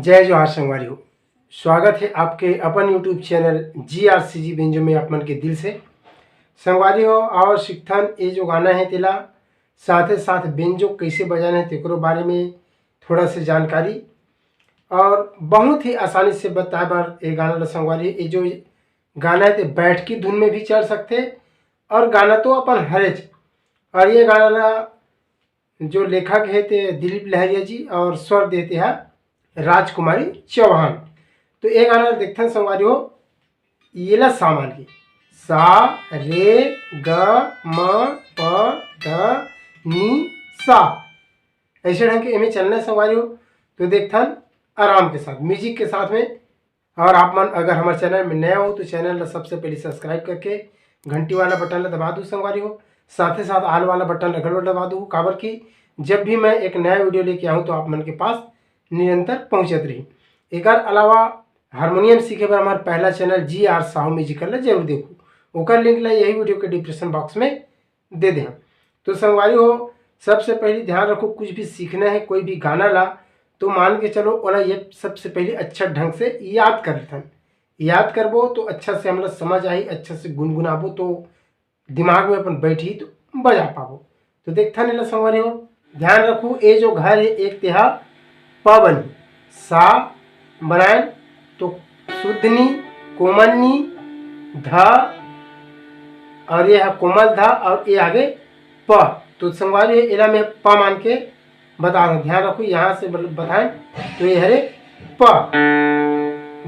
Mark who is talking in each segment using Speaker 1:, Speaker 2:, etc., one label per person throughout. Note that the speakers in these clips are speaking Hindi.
Speaker 1: जय जोहार संगवारी हो। स्वागत है आपके अपन यूट्यूब चैनल GRCG बेंजो में आप मन के दिल से संगवारी हो। और सिक्थन ये जो गाना है तेला साथ साथ बेंजो कैसे बजाना है तेकरो बारे में थोड़ा सी जानकारी और बहुत ही आसानी से बताए बार ये गाना ला संगवारी। ये जो गाना है ते बैठ की धुन में भी चल सकते और गाना तो अपन हरेज। और ये गाना ला जो लेखक है ते दिलीप लहरिया जी और स्वर देते हैं राजकुमारी चौहान। तो ये गाना देखते हैं संगवारी हो। ये ला सामान की सा रे ग म प ध नी सा ऐसे ढंग के इमें चलना है संगवारी हो। तो देखते हैं आराम के साथ म्यूजिक के साथ में। और आप मन अगर हमारे चैनल में नया हो तो चैनल ला सबसे पहले सब्सक्राइब करके घंटी वाला बटन ला दबा दो संगवारी हो। साथ ही साथ आल वाला बटन रगड़ दबा दो काबर की जब भी मैं एक नया वीडियो लेके आऊँ तो आप मन के पास निरंतर पहुँचत रही। एक अलावा हारमोनियम सीखे पर हमारा पहला चैनल GR साहू म्यूजिकल जरूर देखो, ओकर लिंक ला यही वीडियो के डिस्क्रिप्शन बॉक्स में दे दे। तो संगवारी हो सबसे पहले ध्यान रखो कुछ भी सीखना है कोई भी गाना ला तो मान के चलो ओला ये सबसे पहले अच्छा ढंग से याद कर लेथन। याद करबो तो अच्छा से हमला समझ आई, अच्छा से गुनगुनाबो तो दिमाग में अपन बैठी तो बजा पाबो। तो देखता नहीं संगवारी हो ध्यान रखो ये जो घर है एक तेहा प बनी सा बनाए तो शुद्धनी कोमलनी ध और ये है कोमल ध और ये आगे प। तो संगवारी एला में प मान के बता रहा ध्यान रखो यहाँ से बताएं तो ये हरे प।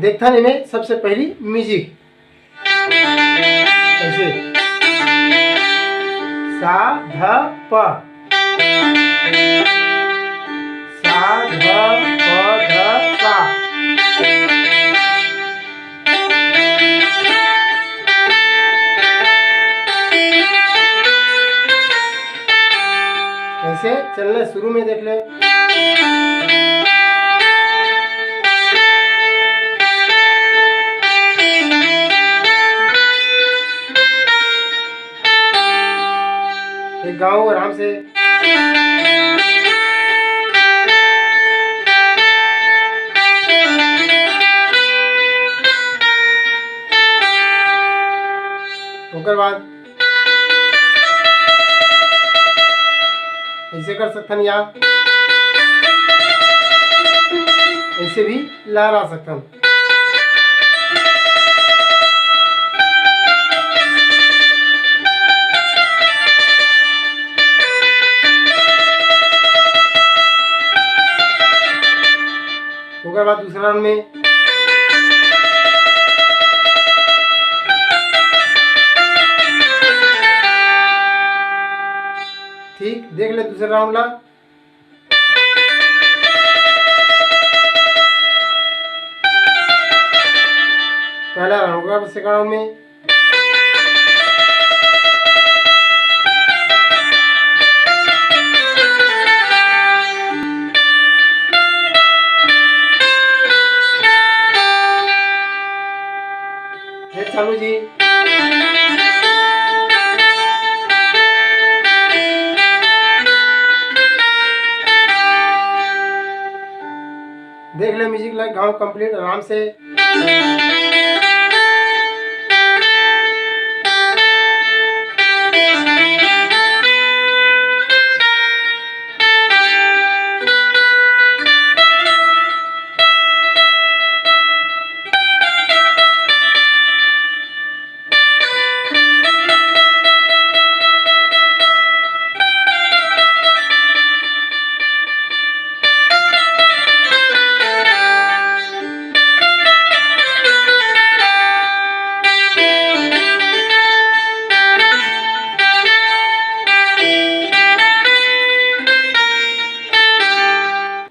Speaker 1: देखता नहीं में सबसे पहली म्यूजिक ऐसे सा ध प सा ध प ध सा। ऐसे चलना शुरू में देख ले एक गाओ आराम से। ओकर बाद ऐसे कर सकथन या ऐसे भी लहरा सकथन। ओकर बाद दूसरा राउंड में ठीक देख ले दूसरा राउंड ला पहला राउंड होगा सेकंड राउंड में चालू जी। देख ले म्यूजिक लाइक गाँव कंप्लीट आराम से।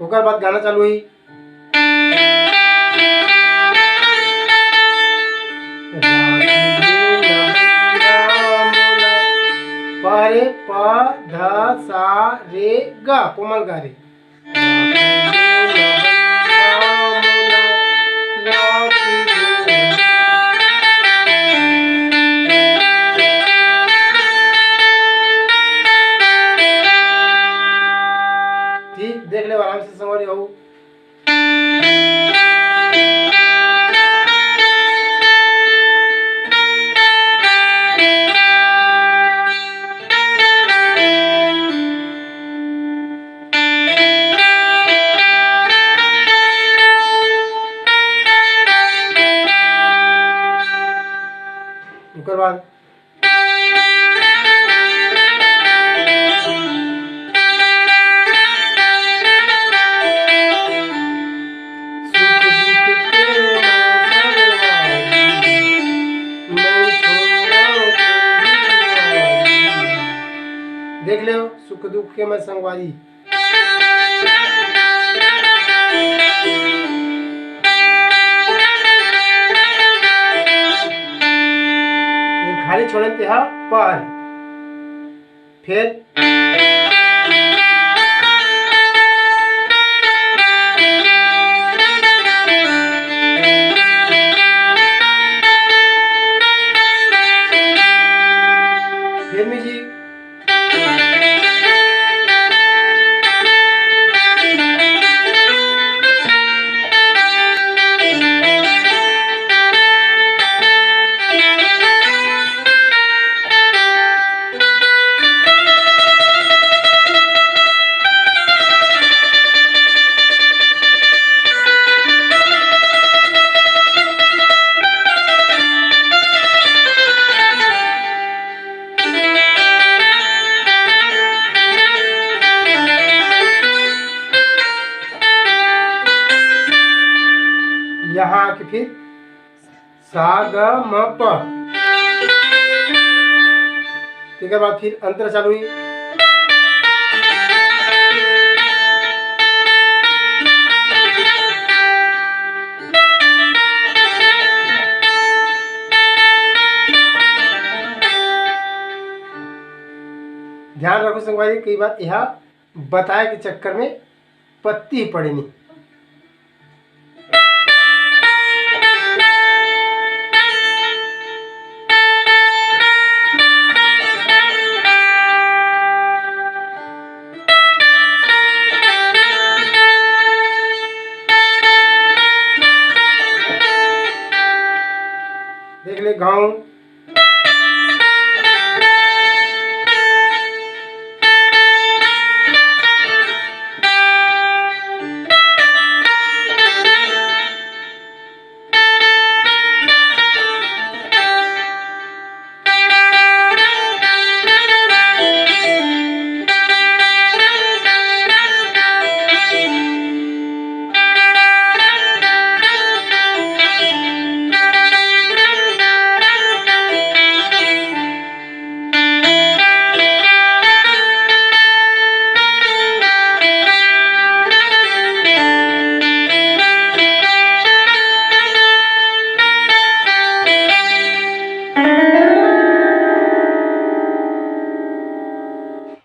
Speaker 1: ओकर बाद गाना चालू हुई परे प ध सा रे ग कोमल गा रे। ठीक देख ले आराम से संगवारी हो। बाद देख लो, सुख दुख के मैं संगवारी। खाली छोड़े ते हा पर, फिर म्यूजिक यहाँ आके फिर सा ग म प, ठीक है, बाद फिर अंतर चालू हुई। ध्यान रखो संगवारी, कई बार यह बताए के चक्कर में पत्ती ही पड़े नहीं। देख ले गाँव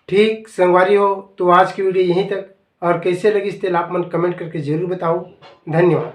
Speaker 1: ठीक संगवारी हो। तो आज की वीडियो यहीं तक, और कैसे लगी इस तेल आप मन कमेंट करके जरूर बताओ। धन्यवाद।